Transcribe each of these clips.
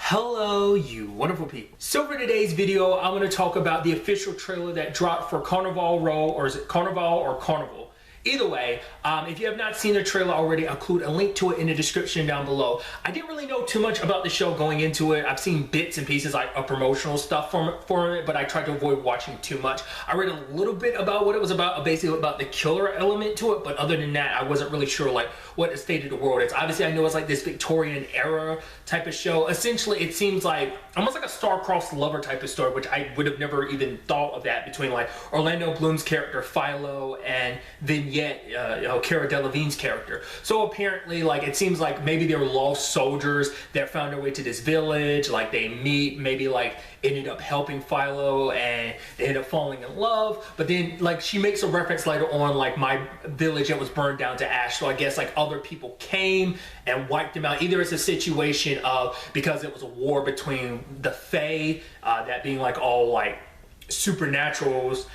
Hello, you wonderful people. So for today's video, I'm going to talk about the official trailer that dropped for Carnival Row, or is it Carnival or Carnival? Either way, if you have not seen the trailer already, I'll include a link to it in the description down below. I didn't really know too much about the show going into it. I've seen bits and pieces like promotional stuff for it, but I tried to avoid watching too much. I read a little bit about what it was about, basically about the killer element to it, but other than that, I wasn't really sure like what the state of the world is. Obviously, I know it's like this Victorian era type of show. Essentially, it seems like almost like a star-crossed lover type of story, which I would have never even thought of that between like Orlando Bloom's character Philo and Vignette, Cara Delevingne's character. So apparently, like, it seems like maybe they were lost soldiers that found their way to this village. Like, they meet, maybe like ended up helping Philo and they ended up falling in love. But then, like, she makes a reference later on, like, my village that was burned down to ash. So I guess like other people came and wiped them out. Either it's a situation of because it was a war between the Fae, that being like all like supernaturals,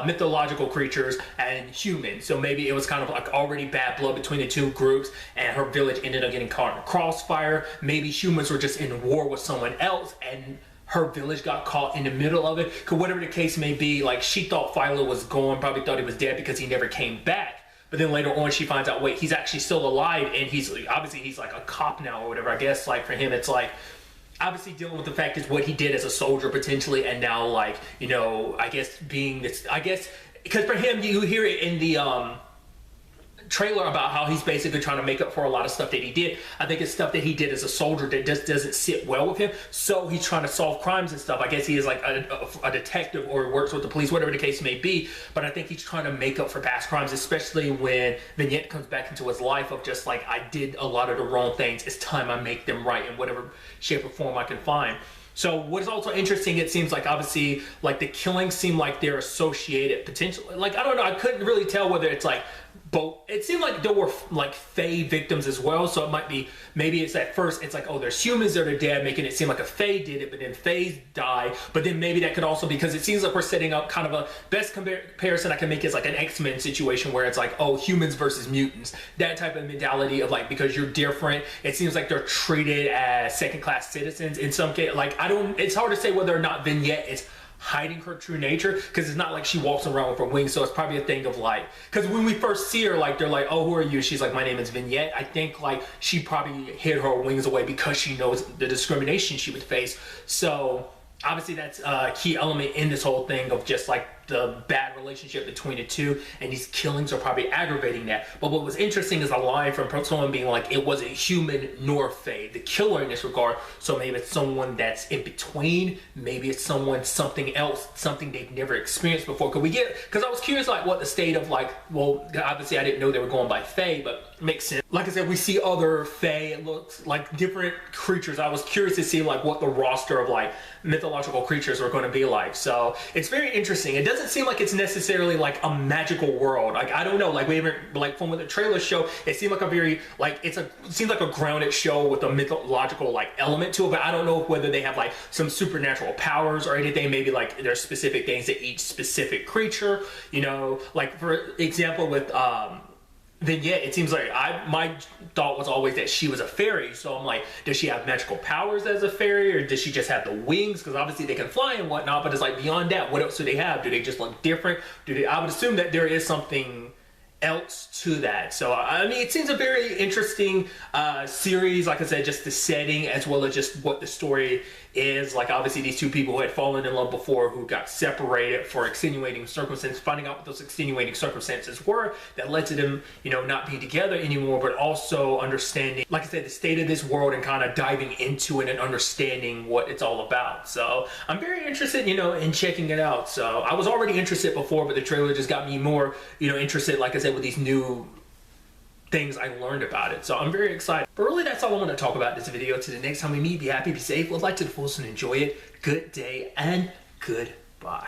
mythological creatures, and humans. So maybe it was kind of like already bad blood between the two groups, and her village ended up getting caught in a crossfire. Maybe humans were just in war with someone else, and her village got caught in the middle of it. Cause whatever the case may be, like, she thought Philo was gone, probably thought he was dead because he never came back. But then later on, she finds out, wait, he's actually still alive, and he's obviously he's like a cop now or whatever. I guess like for him, it's like obviously dealing with the fact is what he did as a soldier potentially, and now like, you know, I guess being this, I guess because for him, you hear it in the trailer about how he's basically trying to make up for a lot of stuff that he did. I think it's stuff that he did as a soldier that just doesn't sit well with him, so he's trying to solve crimes and stuff. I guess he is like a detective or works with the police, whatever the case may be, but I think he's trying to make up for past crimes, especially when Vignette comes back into his life of just like, I did a lot of the wrong things, it's time I make them right in whatever shape or form I can find. So what is also interesting, it seems like obviously like the killings seem like they're associated potentially, like I don't know, I couldn't really tell whether it's like both. It seemed like there were like Fae victims as well, so it might be, maybe it's at first it's like, oh, there's humans that are dead, making it seem like a Fae did it, but then Faes die. But then maybe that could also, because it seems like we're setting up kind of a best comparison I can make is like an X-Men situation where it's like, oh, humans versus mutants, that type of mentality of like, because you're different, it seems like they're treated as second-class citizens in some case. Like, it's hard to say whether or not Vignette is hiding her true nature, because it's not like she walks around with her wings, so it's probably a thing of like, because when we first see her, like, they're like, oh, who are you? She's like, my name is Vignette. I think like she probably hid her wings away because she knows the discrimination she would face. So obviously that's a key element in this whole thing of just like the bad relationship between the two, and these killings are probably aggravating that. But what was interesting is a line from someone being like, it wasn't human nor Fae, the killer in this regard. So maybe it's someone that's in between, maybe it's someone, something else, something they've never experienced before. Because I was curious like what the state of like, well, obviously I didn't know they were going by Fae, but it makes sense. Like I said, we see other Fae, it looks like different creatures. I was curious to see like what the roster of like mythological creatures are going to be like. So it's very interesting. It doesn't seem like it's necessarily like a magical world. Like, I don't know, like we haven't, like from what the trailer show, it seemed like a very like, it seems like a grounded show with a mythological like element to it, but I don't know whether they have like some supernatural powers or anything. Maybe like there's specific things that each specific creature, you know, like for example with Vignette, it seems like my thought was always that she was a fairy. So I'm like, does she have magical powers as a fairy, or does she just have the wings? Because obviously they can fly and whatnot, but it's like beyond that, what else do they have? Do they just look different? I would assume that there is something else to that. So I mean, it seems a very interesting series. Like I said, just the setting as well as just what the story is. Like obviously these two people who had fallen in love before, who got separated for extenuating circumstances, finding out what those extenuating circumstances were that led to them, you know, not being together anymore, but also understanding, like I said, the state of this world and kind of diving into it and understanding what it's all about. So I'm very interested, you know, in checking it out. So I was already interested before, but the trailer just got me more, you know, interested, like I said, with these new things I learned about it. So I'm very excited. But really, that's all I want to talk about in this video. Till the next time we meet, be happy, be safe, live life to the fullest, and enjoy it. Good day and goodbye.